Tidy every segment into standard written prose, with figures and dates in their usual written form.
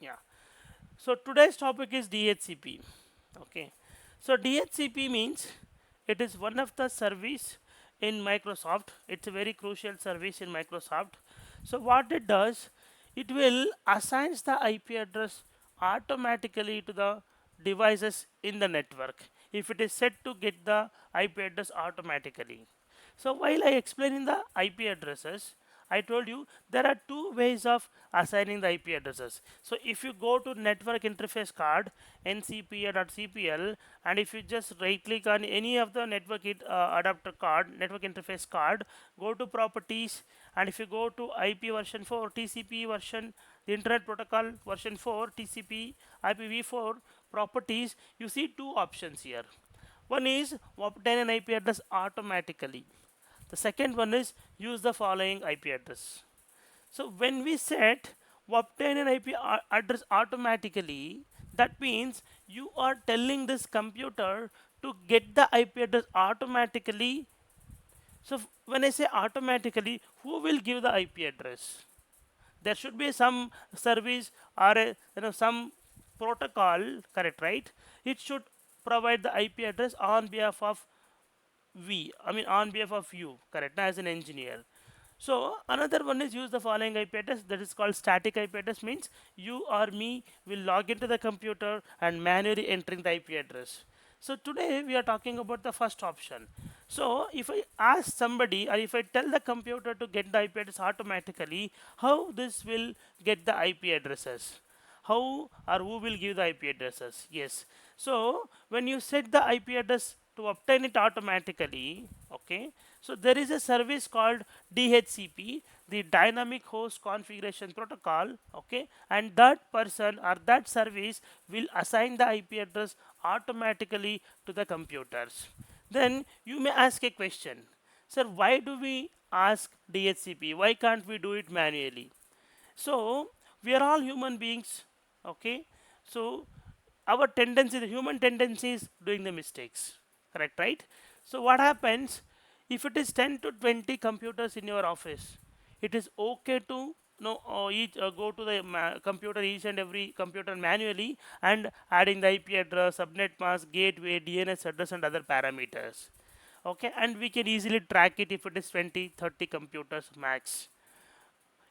Yeah. So today's topic is DHCP. Okay. So DHCP means it is one of the service in Microsoft. It's a very crucial service in Microsoft. So what it does, it will assigns the IP address automatically to the devices in the network if it is set to get the IP address automatically. So while I explaining the IP addresses, I told you there are two ways of assigning the IP addresses. So if you go to network interface card ncpa.cpl, and if you just right click on any of the adapter card, network interface card, go to properties, and if you go to IP version 4 TCP version, the internet protocol version 4 TCP IPv4 properties, you see two options here. One is obtain an IP address automatically. The second one is use the following IP address. So when we set obtain an IP address automatically, that means you are telling this computer to get the IP address automatically. So when I say automatically, who will give the IP address? There should be some service or some protocol, correct, right? It should provide the IP address on behalf of on behalf of you, correct, as an engineer. So another one is use the following IP address, that is called static IP address, means you or me will log into the computer and manually entering the IP address. So today we are talking about the first option. So if I ask somebody or if I tell the computer to get the IP address automatically, how this will get the IP addresses? How or who will give the IP addresses? Yes. So when you set the IP address to obtain it automatically, okay, so there is a service called DHCP, the dynamic host configuration protocol, okay, and that person or that service will assign the IP address automatically to the computers. Then you may ask a question, sir, why do we ask DHCP? Why can't we do it manually? So we are all human beings, okay? So our tendency, the human tendency is doing the mistakes, correct, right? So what happens if it is 10 to 20 computers in your office? It is okay to each go to the computer, each and every computer manually, and adding the IP address, subnet mask, gateway, DNS address, and other parameters. Okay, and we can easily track it if it is 20, 30 computers max.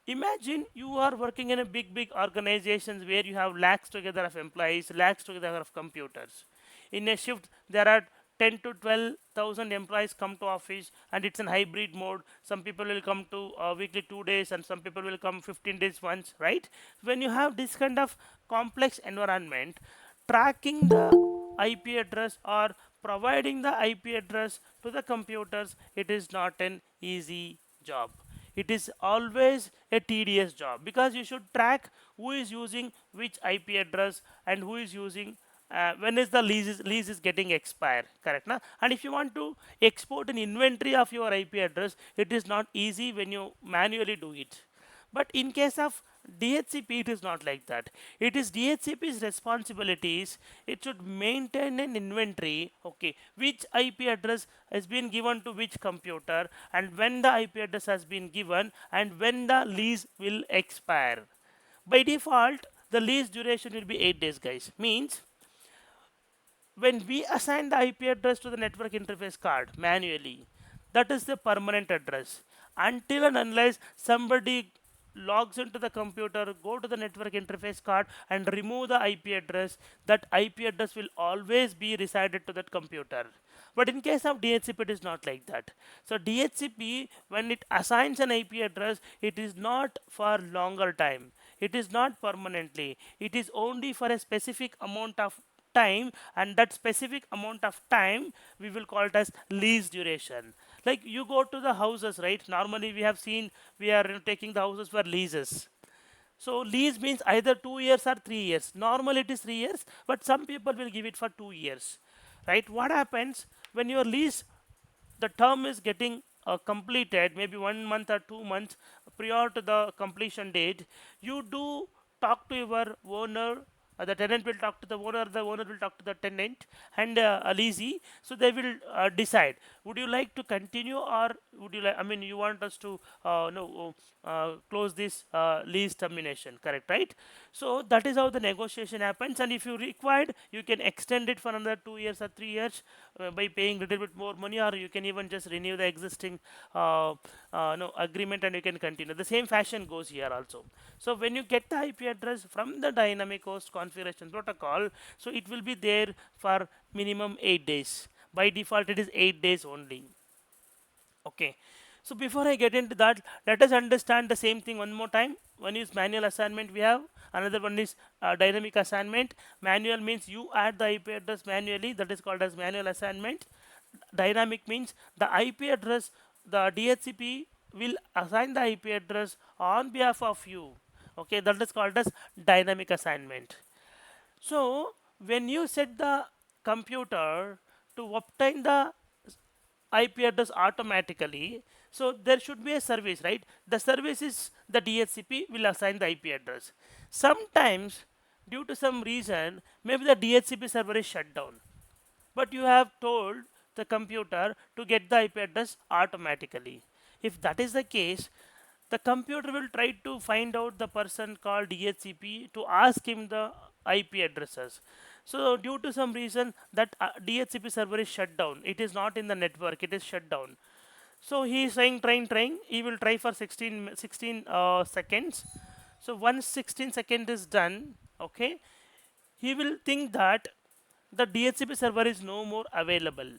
Imagine you are working in a big organizations where you have lakhs together of employees, lakhs together of computers. In a shift, there are 10 to 12,000 employees come to office, and it's in hybrid mode. Some people will come to weekly 2 days, and some people will come 15 days once, right? When you have this kind of complex environment, tracking the IP address or providing the IP address to the computers, it is not an easy job. It is always a tedious job because you should track who is using which IP address and who is using when is the lease is getting expired, correct na? And if you want to export an inventory of your IP address, it is not easy when you manually do it. But in case of DHCP, it is not like that. It is DHCP's responsibilities. It should maintain an inventory, okay, which IP address has been given to which computer, and when the IP address has been given, and when the lease will expire. By default, the lease duration will be 8 days, guys. Means when we assign the IP address to the network interface card manually, that is the permanent address. Until and unless somebody logs into the computer, go to the network interface card and remove the IP address, that IP address will always be resided to that computer. But in case of DHCP, it is not like that. So DHCP, when it assigns an IP address, it is not for longer time. It is not permanently. It is only for a specific amount of time, and that specific amount of time we will call it as lease duration. Like you go to the houses, right? Normally we have seen we are taking the houses for leases. So lease means either 2 years or 3 years. Normally it is 3 years, but some people will give it for 2 years, right? What happens when your lease, the term is getting completed, maybe 1 month or 2 months prior to the completion date, you do talk to your owner The tenant will talk to the owner will talk to the tenant, and a leasee. So they will decide, would you like to continue, or would you like, I mean, you want us to no close this lease termination, correct, right? So that is how the negotiation happens, and if you required, you can extend it for another 2 years or 3 years by paying little bit more money, or you can even just renew the existing no agreement, and you can continue. The same fashion goes here also. So when you get the IP address from the dynamic host configuration protocol, so it will be there for minimum 8 days. By default it is 8 days only. Okay, so before I get into that, let us understand the same thing one more time. One is manual assignment we have, another one is dynamic assignment. Manual means you add the IP address manually, that is called as manual assignment. Dynamic means the IP address, the DHCP will assign the IP address on behalf of you. Okay, that is called as dynamic assignment. So when you set the computer to obtain the IP address automatically, so there should be a service, right? The service is the DHCP will assign the IP address. Sometimes, due to some reason, maybe the DHCP server is shut down, but you have told the computer to get the IP address automatically. If that is the case, the computer will try to find out the person called DHCP to ask him the IP addresses. So due to some reason that DHCP server is shut down, it is not in the network, it is shut down. So he is saying trying, he will try for 16 seconds. So once 16 seconds is done, okay, he will think that the DHCP server is no more available.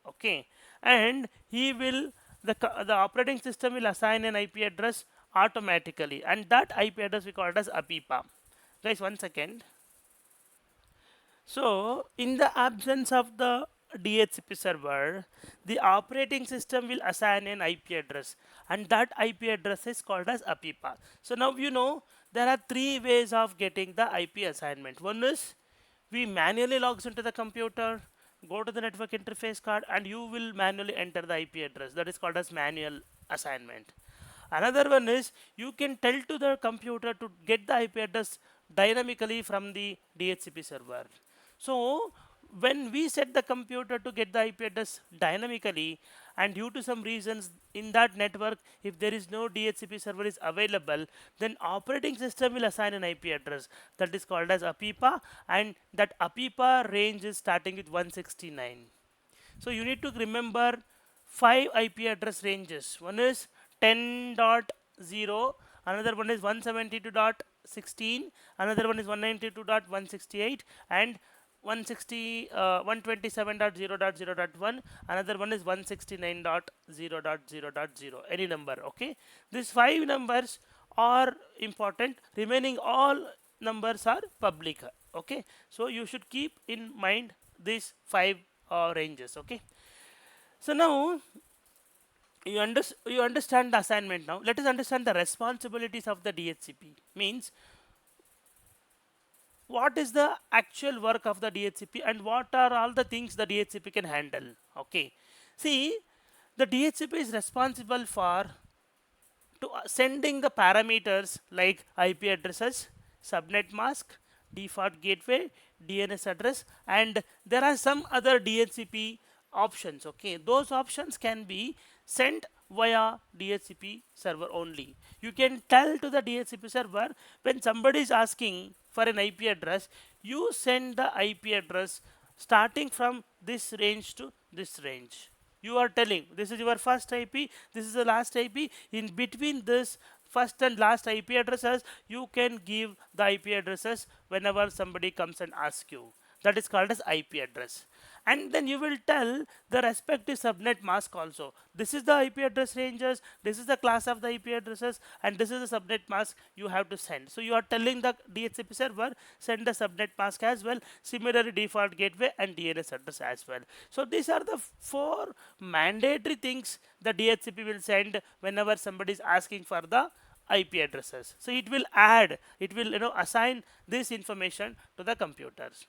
Okay, and he will the operating system will assign an IP address automatically, and that IP address we call it as APIPA. Guys, 1 second. So in the absence of the DHCP server, the operating system will assign an IP address, and that IP address is called as APIPA. So now you know there are three ways of getting the IP assignment. One is we manually logs into the computer, go to the network interface card, and you will manually enter the IP address. That is called as manual assignment. Another one is you can tell to the computer to get the IP address dynamically from the DHCP server. So when we set the computer to get the IP address dynamically, and due to some reasons in that network, if there is no DHCP server is available, then operating system will assign an IP address that is called as APIPA, and that APIPA range is starting with 169. So you need to remember 5 IP address ranges. One is 10.0, another one is 172.16, another one is 192.168, and 127.0.0.1, another one is 169.0.0.0, any number. Okay, these 5 numbers are important, remaining all numbers are public. Okay, so you should keep in mind these 5 ranges. Okay, so now you understand the assignment. Now let us understand the responsibilities of the DHCP. Means what is the actual work of the DHCP, and what are all the things the DHCP can handle. Okay, see, the DHCP is responsible for sending the parameters like IP addresses, subnet mask, default gateway, DNS address, and there are some other DHCP options. Okay, those options can be sent via DHCP server only. You can tell to the DHCP server when somebody is asking for an IP address, you send the IP address starting from this range to this range. You are telling this is your first IP, this is the last IP. In between this first and last IP addresses, you can give the IP addresses whenever somebody comes and asks you. That is called as IP address. And then you will tell the respective subnet mask also. This is the IP address ranges, this is the class of the IP addresses, and this is the subnet mask you have to send. So you are telling the DHCP server send the subnet mask as well, similarly default gateway and DNS address as well. So these are the 4 mandatory things the DHCP will send whenever somebody is asking for the IP addresses. So it will assign this information to the computers.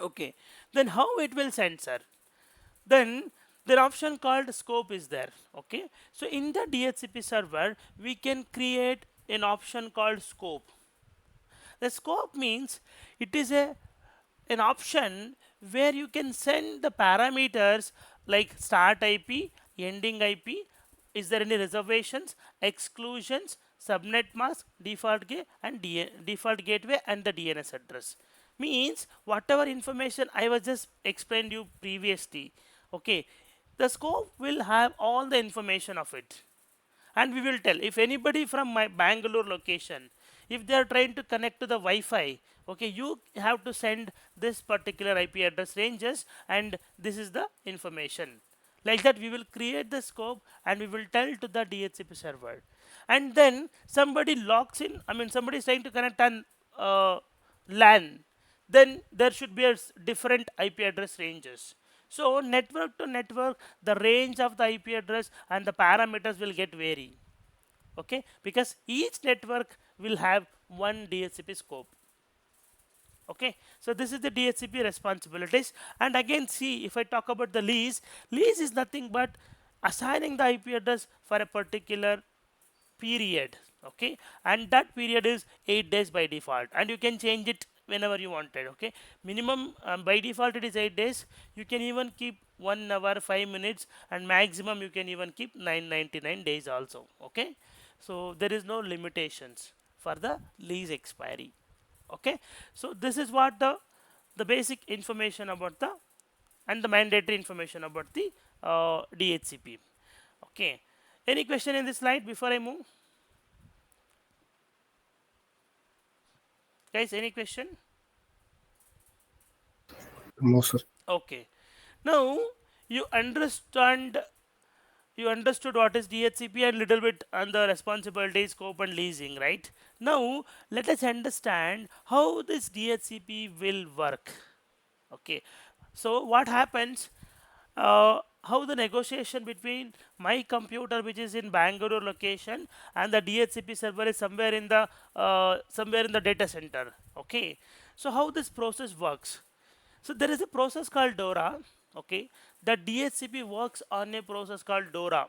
Okay, then how it will send, sir? Then the option called scope is there. Okay, so in the DHCP server we can create an option called scope. The scope means it is an option where you can send the parameters like start IP, ending IP, is there any reservations, exclusions, subnet mask, default gateway, and the DNS address. Means whatever information I was just explained you previously, okay, the scope will have all the information of it, and we will tell if anybody from my Bangalore location, if they are trying to connect to the Wi-Fi, okay, you have to send this particular IP address ranges, and this is the information. Like that, we will create the scope and we will tell to the DHCP server. And then somebody logs in. I mean, somebody is trying to connect on LAN, then there should be a different IP address ranges. So network to network, the range of the IP address and the parameters will get vary. Okay, because each network will have one DHCP scope. Okay, so this is the DHCP responsibilities. And again, see, if I talk about the lease is nothing but assigning the IP address for a particular period. Okay, and that period is 8 days by default, and you can change it whenever you wanted. Okay, minimum by default it is 8 days. You can even keep 1 hour 5 minutes, and maximum you can even keep 999 days also. Okay, so there is no limitations for the lease expiry. Okay, so this is what the basic information about the and the mandatory information about the DHCP. Okay, any question in this slide before I move? Guys, any question? No, sir. Okay. Now you understood what is DHCP and little bit on the responsibility, scope, and leasing, right? Now let us understand how this DHCP will work. Okay. So what happens? How the negotiation between my computer, which is in Bangalore location, and the DHCP server is somewhere in the data center. Okay. So how this process works? So there is a process called DORA. Okay, the DHCP works on a process called DORA.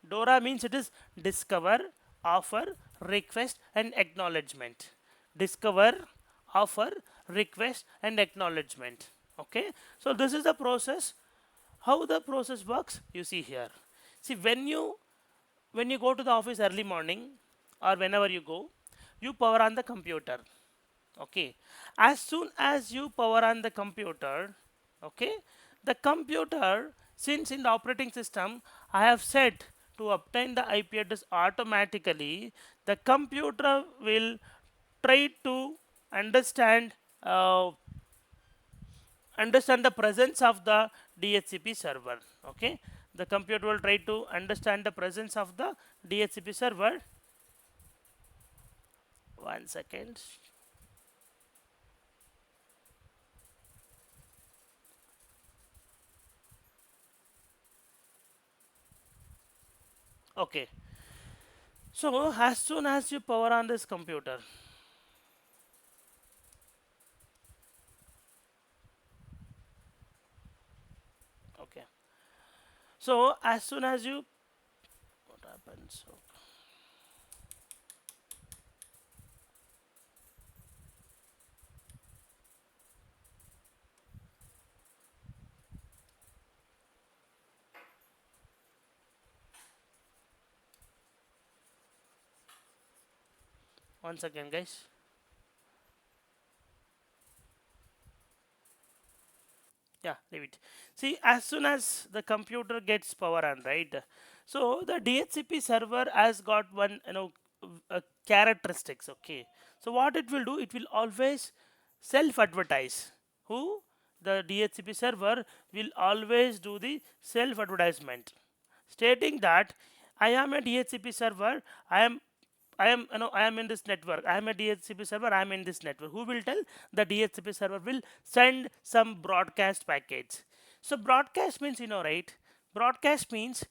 DORA means it is discover, offer, request, and acknowledgement. Discover, offer, request, and acknowledgement. Okay, so this is the process. How the process works, you see here. See, when you go to the office early morning or whenever you go, you power on the computer. Okay, as soon as you power on the computer, okay, the computer, since in the operating system I have set to obtain the IP address automatically, the computer will try to understand uh, understand the presence of the DHCP server. Okay, the computer will try to understand the presence of the DHCP server. 1 second. Okay, so as soon as you power on this computer, okay, so as soon as you, what happens? So, 1 second, guys. Yeah, leave it. See, as soon as the computer gets power on, right? So the DHCP server has got one, characteristics. Okay. So what it will do, it will always self-advertise. Who? The DHCP server will always do the self-advertisement, stating that I am a DHCP server. I am in this network. I am a DHCP server. I am in this network. Who will tell? The DHCP server will send some broadcast package. So broadcast means, right? Broadcast means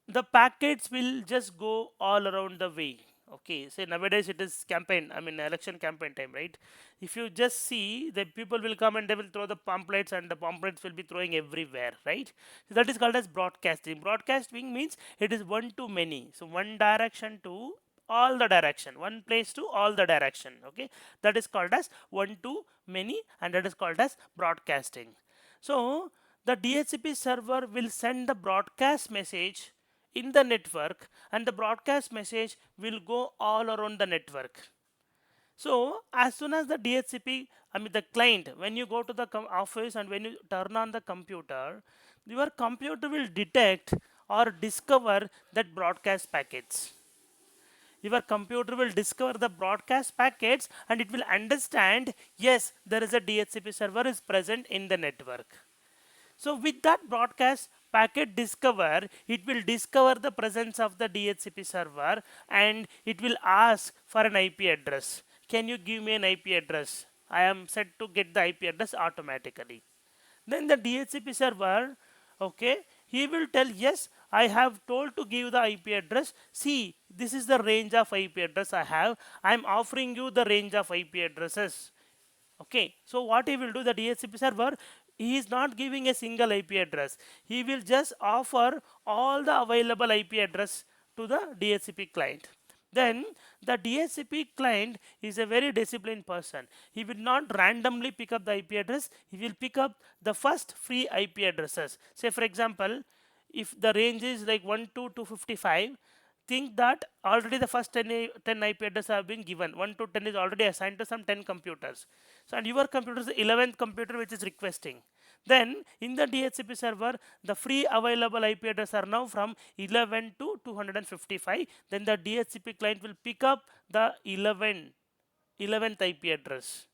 the packets will just go all around the way. Okay, so nowadays it is campaign, I mean election campaign time, right? If you just see, the people will come and they will throw the pamphlets, and the pamphlets will be throwing everywhere, right? So that is called as broadcasting. Broadcasting means it is one to many, so one direction to all the direction, one place to all the direction. Okay, that is called as one to many, and that is called as broadcasting. So the DHCP server will send the broadcast message in the network, and the broadcast message will go all around the network. So as soon as the DHCP, I mean the client, when you go to the office and when you turn on the computer, your computer will detect or discover that broadcast packets. Your computer will discover the broadcast packets, and it will understand, yes, there is a DHCP server is present in the network. So with that broadcast packet discover, it will discover the presence of the DHCP server, and it will ask for an IP address. Can you give me an IP address? I am set to get the IP address automatically. Then the DHCP server, okay, he will tell, yes, I have told to give the IP address. See, this is the range of IP address I have. I am offering you the range of IP addresses. Okay, so what he will do, the DHCP server, he is not giving a single IP address. He will just offer all the available IP address to the DHCP client. Then the DHCP client is a very disciplined person. He will not randomly pick up the IP address. He will pick up the first free IP addresses. Say for example, if the range is like 1 to 255, think that already the first 10 IP addresses have been given. 1 to 10 is already assigned to some 10 computers. So, and your computer is the 11th computer which is requesting. Then in the DHCP server, the free available IP address are now from 11 to 255. Then the DHCP client will pick up the 11th IP address.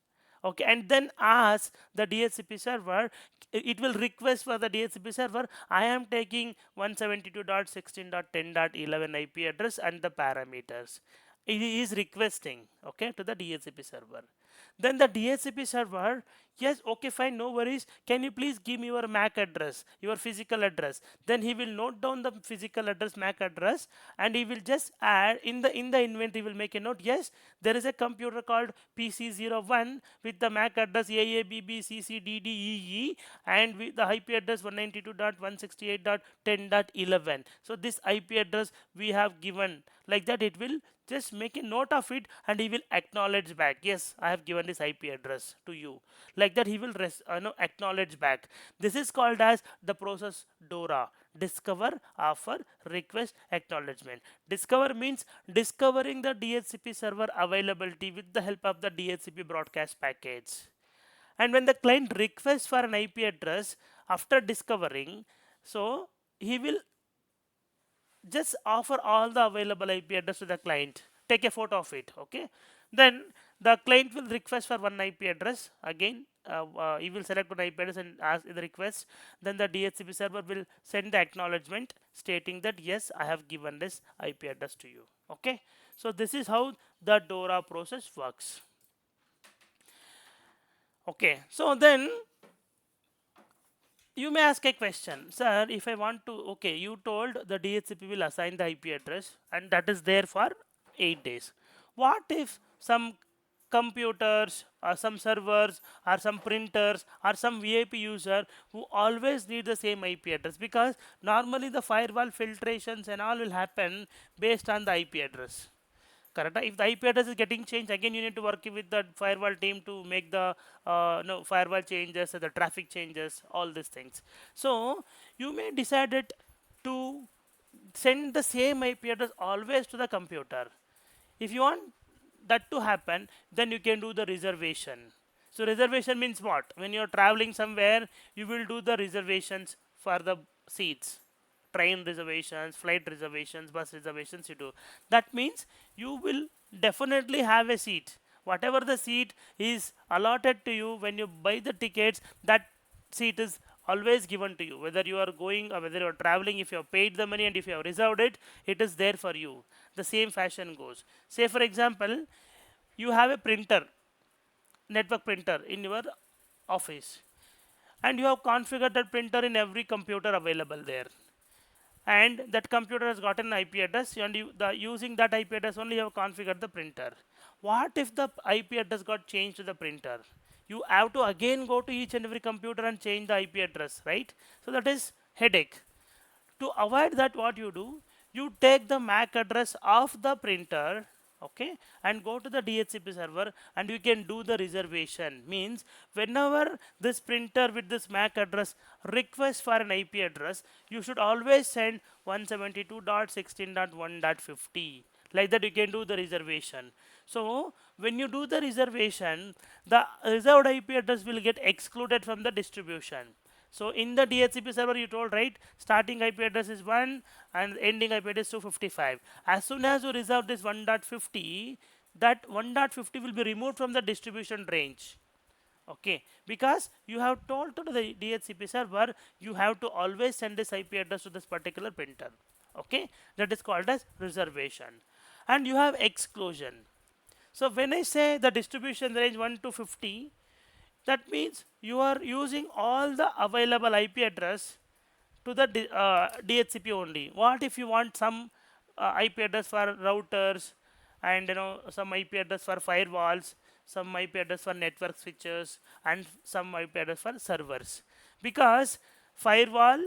Okay, and then ask the DHCP server, it will request for the DHCP server, I am taking 172.16.10.11 IP address and the parameters. It is requesting, okay, to the DHCP server. Then the DHCP server, yes, okay, fine, no worries. Can you please give me your MAC address, your physical address? Then he will note down the physical address, MAC address, and he will just add in the inventory. Will make a note. Yes, there is a computer called PC01 with the MAC address AABBCCDDEE and with the IP address 192.168.10.11. So this IP address we have given. Like that, it will just make a note of it, and he will acknowledge back, yes, I have given this IP address to you. Like that, he will acknowledge back. This is called as the process DORA: discover, offer, request, acknowledgement. Discover means discovering the DHCP server availability with the help of the DHCP broadcast package. And when the client requests for an IP address after discovering, so he will just offer all the available IP address to the client. Take a photo of it. Okay. Then the client will request for one IP address. Again, he will select one IP address and ask the request. Then the DHCP server will send the acknowledgement stating that yes, I have given this IP address to you. Okay. So this is how the DORA process works. Okay. So then you may ask a question, sir, if I want to, okay, you told the DHCP will assign the IP address and that is there for 8 days. What if some computers or some servers or some printers or some VIP user who always need the same IP address? Because normally the firewall filtrations and all will happen based on the IP address. Correct. If the IP address is getting changed, again you need to work with the firewall team to make the no firewall changes, the traffic changes, all these things. So you may decide it to send the same IP address always to the computer. If you want that to happen, then you can do the reservation. So reservation means what? When you're traveling somewhere, you will do the reservations for the seats. Train reservations, flight reservations, bus reservations you do. That means you will definitely have a seat. Whatever the seat is allotted to you when you buy the tickets, that seat is always given to you. Whether you are going or whether you are traveling, if you have paid the money and if you have reserved it, it is there for you. The same fashion goes. Say for example, you have a printer, network printer in your office, and you have configured that printer in every computer available there, and that computer has got an IP address, and using that IP address only you have configured the printer. What if the IP address got changed to the printer? You have to again go to each and every computer and change the IP address, right? So that is headache. To avoid that, what you do, you take the MAC address of the printer, okay, and go to the DHCP server, and you can do the reservation. Means whenever this printer with this MAC address requests for an IP address, you should always send 172.16.1.50. Like that you can do the reservation. So when you do the reservation, the reserved IP address will get excluded from the distribution. So in the DHCP server, you told, right, starting IP address is 1 and ending IP address is 255. As soon as you reserve this 1.50, that 1.50 will be removed from the distribution range. Okay, because you have told to the DHCP server, you have to always send this IP address to this particular printer. Okay, that is called as reservation. And you have exclusion. So when I say the distribution range 1 to 50, that means you are using all the available IP address to the DHCP only. What if you want some IP address for routers, and some IP address for firewalls, some IP address for network switches, and some IP address for servers? Because firewall,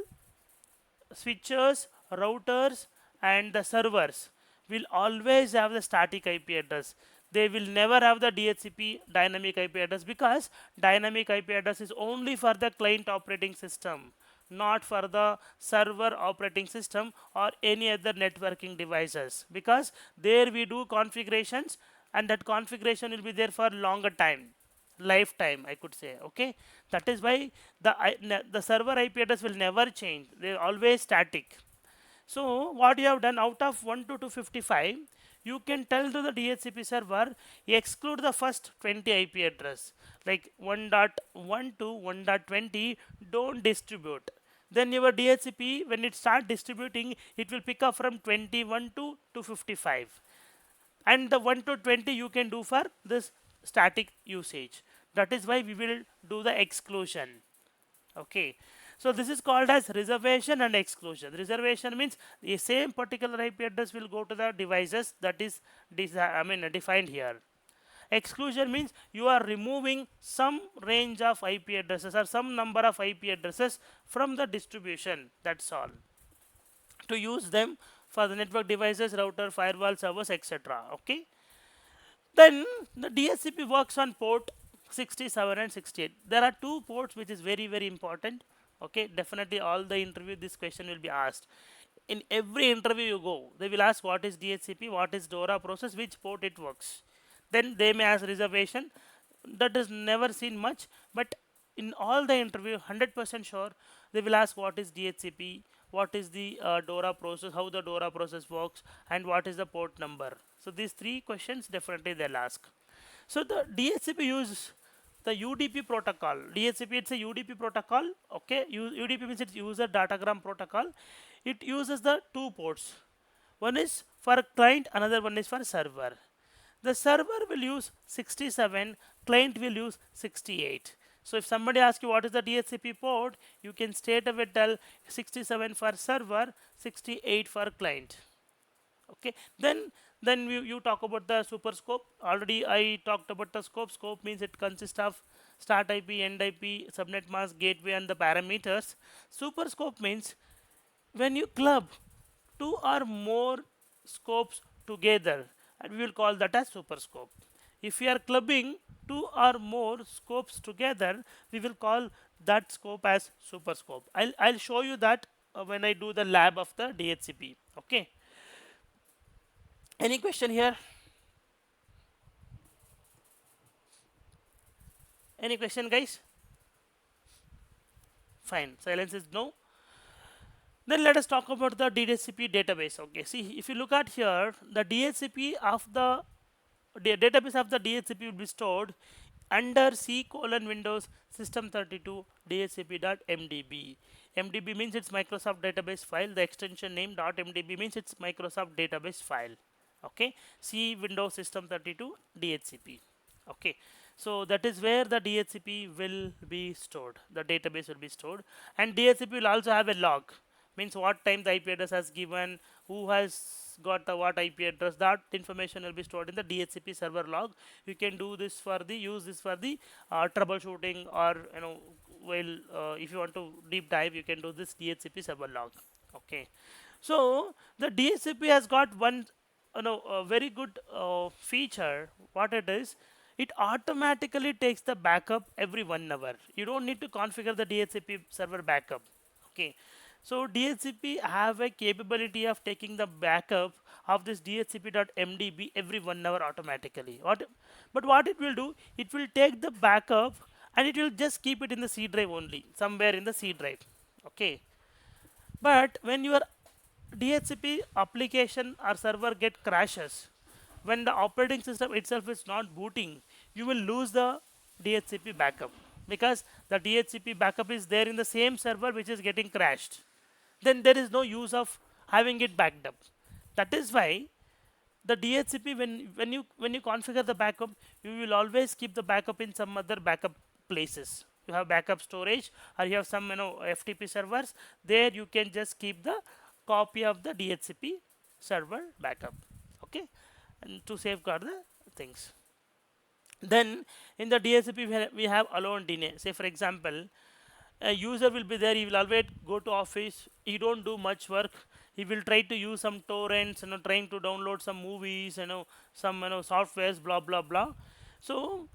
switches, routers, and the servers will always have the static IP address. They will never have the DHCP dynamic IP address, because dynamic IP address is only for the client operating system, not for the server operating system or any other networking devices. Because there we do configurations, and that configuration will be there for longer time, lifetime, I could say. Okay, that is why the server IP address will never change. They're always static. So what you have done, out of 1 to 255, you can tell to the DHCP server, exclude the first 20 IP address, like 1.1 to 1.20, don't distribute. Then your DHCP, when it start distributing, it will pick up from 21 to 255. And the 1 to 20 you can do for this static usage. That is why we will do the exclusion. Okay, so this is called as reservation and exclusion. Reservation means the same particular IP address will go to the devices that is defined here. Exclusion means you are removing some range of IP addresses or some number of IP addresses from the distribution. That's all, to use them for the network devices, router, firewall, servers, etc. Okay. Then the DHCP works on port 67 and 68. There are two ports which is very very important. Okay, definitely all the interview this question will be asked. In every interview you go, they will ask what is DHCP, what is DORA process, which port it works. Then they may ask reservation. That is never seen much, but in all the interview, 100% sure they will ask what is DHCP, what is the DORA process, how the DORA process works, and what is the port number. So these three questions definitely they'll ask. So the DHCP uses the UDP protocol. DHCP, it's a UDP protocol. Okay, UDP means it's user datagram protocol. It uses the two ports. One is for client, another one is for server. The server will use 67, client will use 68. So if somebody asks you what is the DHCP port, you can straight away tell 67 for server, 68 for client. Okay, then you talk about the super scope. Already I talked about the scope. Scope means it consists of start IP, end IP, subnet mask, gateway, and the parameters. Super scope means when you club two or more scopes together, and we will call that as super scope. If we are clubbing two or more scopes together, we will call that scope as super scope. I'll show you that when I do the lab of the DHCP. Okay. Any question here? Any question, guys? Fine. Silence is no. Then let us talk about the DHCP database. Okay. See, if you look at here, the DHCP of the database of the DHCP will be stored under C:\Windows system32 DHCP.mdb. MDB means it's Microsoft database file. The extension name .mdb means it's Microsoft database file. Okay, C Windows system32 DHCP. Okay, so that is where the DHCP will be stored. The database will be stored, and DHCP will also have a log. Means what time the IP address has given, who has got the what IP address. That information will be stored in the DHCP server log. You can do this for the use this for the troubleshooting, or while if you want to deep dive, you can do this DHCP server log. Okay, So the DHCP has got one, a very good feature. What it is, it automatically takes the backup every 1 hour. You don't need to configure the DHCP server backup. Okay, so DHCP have a capability of taking the backup of this DHCP.mdb every 1 hour automatically. But what it will do, it will take the backup and it will just keep it in the C drive only, somewhere in the C drive. Okay, but when your DHCP application or server get crashes, when the operating system itself is not booting, you will lose the DHCP backup because the DHCP backup is there in the same server which is getting crashed. Then there is no use of having it backed up. That is why the DHCP, when you configure the backup, you will always keep the backup in some other backup places. You have backup storage or you have some FTP servers. There you can just keep the copy of the DHCP server backup. Okay, and to safeguard the things. Then in the DHCP we have allow and deny. Say for example, a user will be there, he will always go to office, he don't do much work, he will try to use some torrents, trying to download some movies, some softwares, blah blah blah. So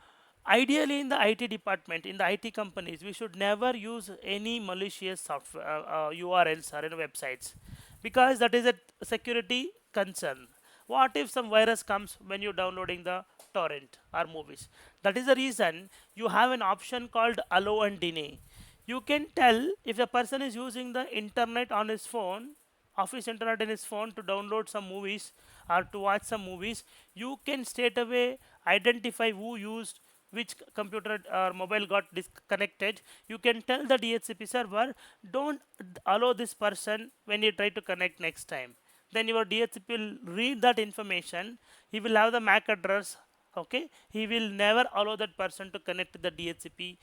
ideally in the IT department, in the IT companies, we should never use any malicious software URLs or websites, because that is a security concern. What if some virus comes when you're downloading the torrent or movies? That is the reason you have an option called allow and deny. You can tell if a person is using the internet on his phone, office internet in his phone, to download some movies or to watch some movies. You can straight away identify who used which computer or mobile got disconnected. You can tell the DHCP server, don't allow this person when you try to connect next time. Then your DHCP will read that information. He will have the MAC address. Okay, he will never allow that person to connect to the DHCP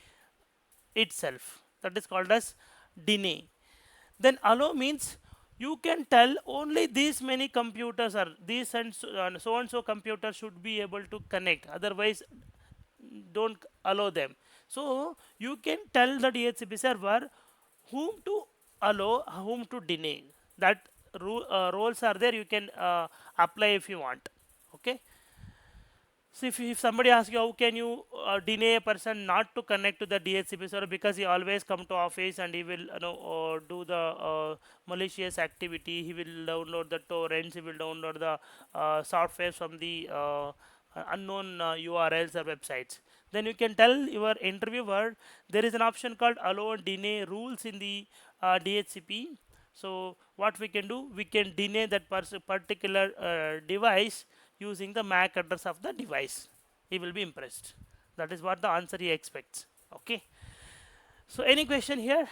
itself. That is called as deny. Then allow means you can tell only these many computers or these and so computers should be able to connect, otherwise don't allow them. So you can tell the DHCP server whom to allow, whom to deny. That roles are there, you can apply if you want. Okay, so if somebody asks you how can you deny a person not to connect to the DHCP server because he always come to office and he will do the malicious activity, he will download the torrents, he will download the software from the unknown URLs or websites. Then you can tell your interviewer there is an option called allow and deny rules in the DHCP. So what we can do, we can deny that particular device using the MAC address of the device. He will be impressed. That is what the answer he expects. Okay. So any question here?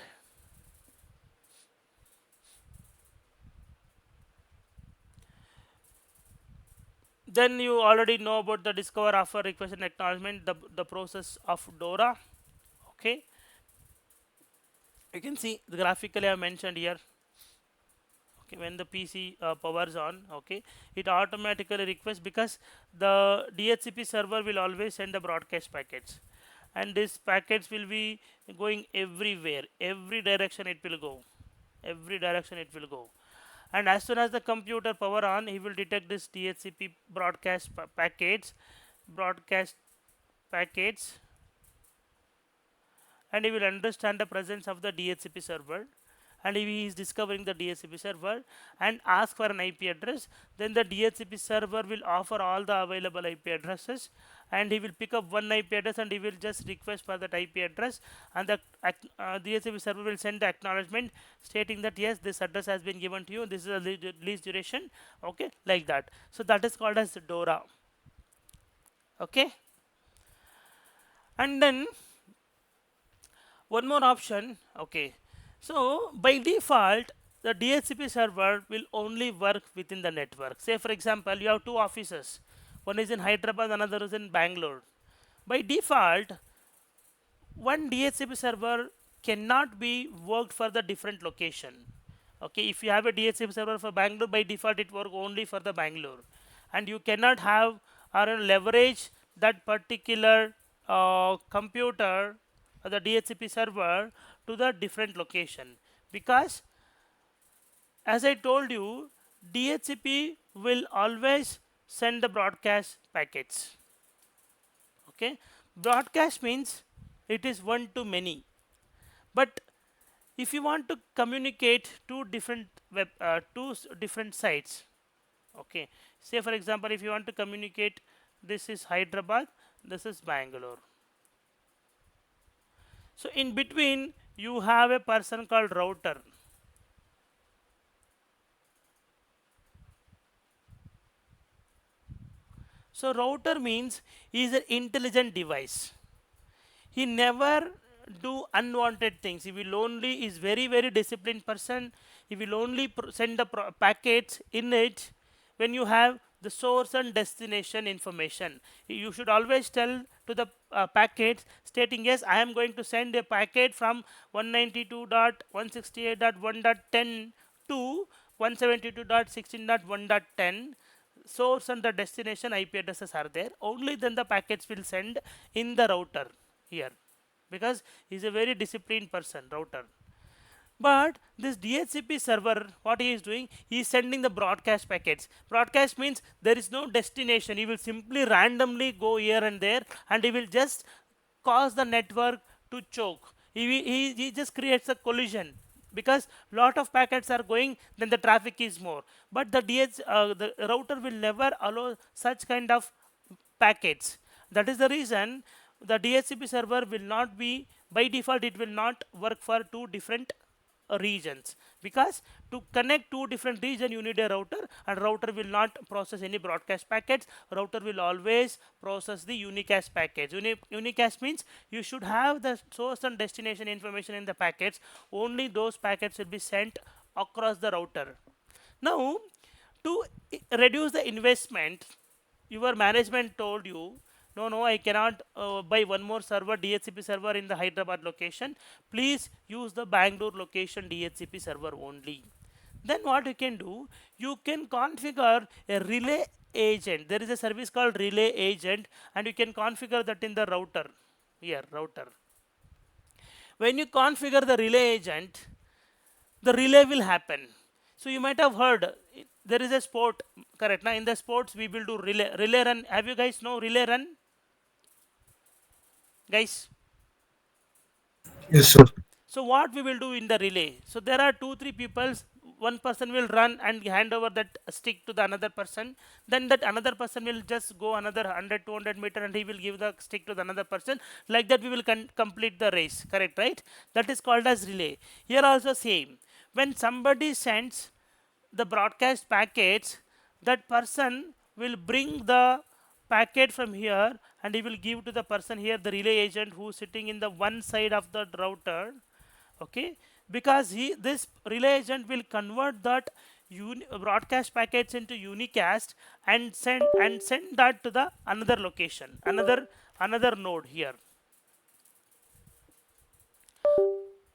Then you already know about the discover, offer, request and acknowledgement, the process of DORA. Okay. You can see the graphically I mentioned here. Okay, when the PC powers on, okay, it automatically requests, because the DHCP server will always send the broadcast packets, and these packets will be going everywhere, every direction it will go, every direction it will go. And as soon as the computer power on, he will detect this DHCP broadcast packets, and he will understand the presence of the DHCP server, and if he is discovering the DHCP server and ask for an IP address, then the DHCP server will offer all the available IP addresses, and he will pick up one IP address and he will just request for that IP address, and the DHCP server will send the acknowledgement stating that yes, this address has been given to you, this is a least duration. Okay, like that. So that is called as DORA. Okay, and then one more option. Okay, so by default the DHCP server will only work within the network. Say for example, you have two offices, one is in Hyderabad, another is in Bangalore. By default, one DHCP server cannot be worked for the different location. Okay, if you have a DHCP server for Bangalore, by default it work only for the Bangalore, and you cannot have or leverage that particular computer, the DHCP server, to the different location, because as I told you, DHCP will always send the broadcast packets. Okay, broadcast means it is one to many. But if you want to communicate different sites, okay, say for example, if you want to communicate, this is Hyderabad, this is Bangalore. So in between, you have a person called router. So router means is an intelligent device. He never do unwanted things. He will only is very disciplined person. He will only send the packets in it when you have the source and destination information. You should always tell to the packets stating, yes, I am going to send a packet from 192.168.1.10 to 172.16.1.10. Source and the destination IP addresses are there. Only then the packets will send in the router here, because he's a very disciplined person, router. But this DHCP server, what he is doing, he is sending the broadcast packets. Broadcast means there is no destination. He will simply randomly go here and there, and he will just cause the network to choke. He just creates a collision, because lot of packets are going, then the traffic is more. But the router will never allow such kind of packets. That is the reason the DHCP server will not be, by default it will not work for two different regions, because to connect two different regions you need a router, and router will not process any broadcast packets. Router will always process the unicast packets. Unicast means you should have the source and destination information in the packets. Only those packets will be sent across the router. Now, to reduce the investment, your management told you, no, I cannot buy one more server, DHCP server in the Hyderabad location. Please use the Bangalore location DHCP server only. Then what you can do, you can configure a relay agent. There is a service called relay agent, and you can configure that in the router. Here, router. When you configure the relay agent, the relay will happen. So you might have heard there is a sport, correct? Now in the sports we will do relay run. Have you guys know relay run? Guys, Yes, sir. so what we will do in the relay? So there are two, three people. One person will run and hand over that stick to the another person. Then that another person will just go another 100, 200 meter, and he will give the stick to the another person. Like that we will complete the race. Correct, right? That is called as relay. Here also same. When somebody sends the broadcast packets, that person will bring the packet from here, and he will give to the person here, the relay agent who is sitting in the one side of the router. Okay, because this relay agent will convert that broadcast packets into unicast, and send that to the another location, another node here.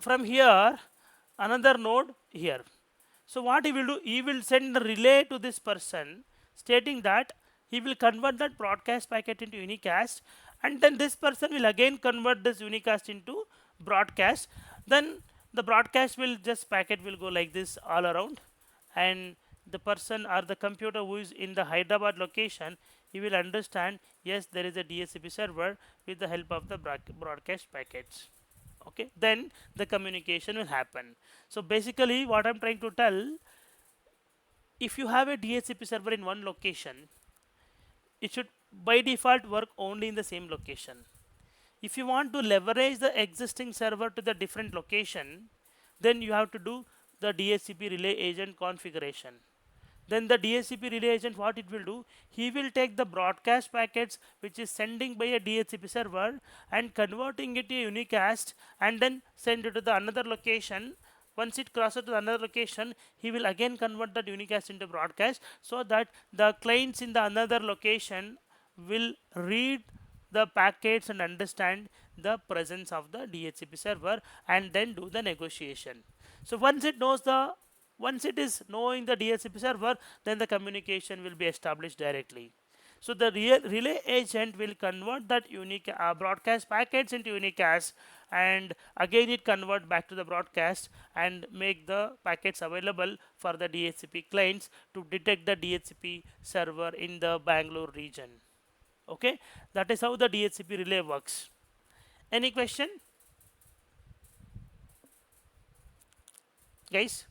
From here, another node here. So what he will do, he will send the relay to this person stating that he will convert that broadcast packet into unicast, and then this person will again convert this unicast into broadcast. Then the broadcast will just packet will go like this all around, and the person or the computer who is in the Hyderabad location, he will understand, yes, there is a DHCP server with the help of the broadcast packets. Okay, then the communication will happen. So basically what I'm trying to tell, if you have a DHCP server in one location, it should by default work only in the same location. If you want to leverage the existing server to the different location, then you have to do the DHCP relay agent configuration. Then the DHCP relay agent, what it will do, he will take the broadcast packets which is sending by a DHCP server and converting it to a unicast, and then send it to the another location. Once it crosses to another location, he will again convert that unicast into broadcast, so that the clients in the another location will read the packets and understand the presence of the DHCP server, and then do the negotiation. So once it is knowing the DHCP server, then the communication will be established directly. So the relay agent will convert that unique broadcast packets into unicast, and again it convert back to the broadcast and make the packets available for the DHCP clients to detect the DHCP server in the Bangalore region. Okay, that is how the DHCP relay works. Any question, guys?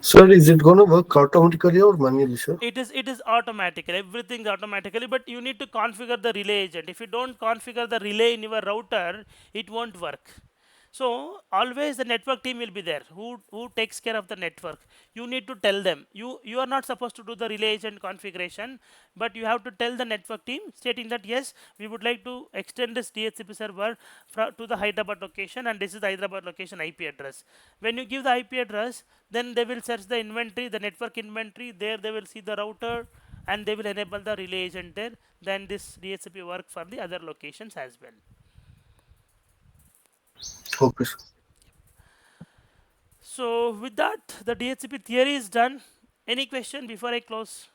Sir, is it going to work automatically or manually, sir? It is automatically, everything automatically, but you need to configure the relay agent. If you don't configure the relay in your router, it won't work. So always the network team will be there who takes care of the network. You need to tell them, you are not supposed to do the relay agent configuration, but you have to tell the network team stating that yes, we would like to extend this DHCP server to the Hyderabad location, and this is the Hyderabad location IP address. When you give the IP address, then they will search the inventory, the network inventory. There they will see the router, and they will enable the relay agent there. Then this DHCP work for the other locations as well. Okay, sir. So with that, the DHCP theory is done. Any question before I close?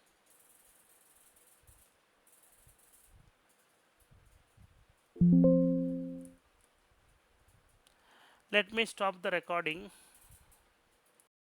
Let me stop the recording.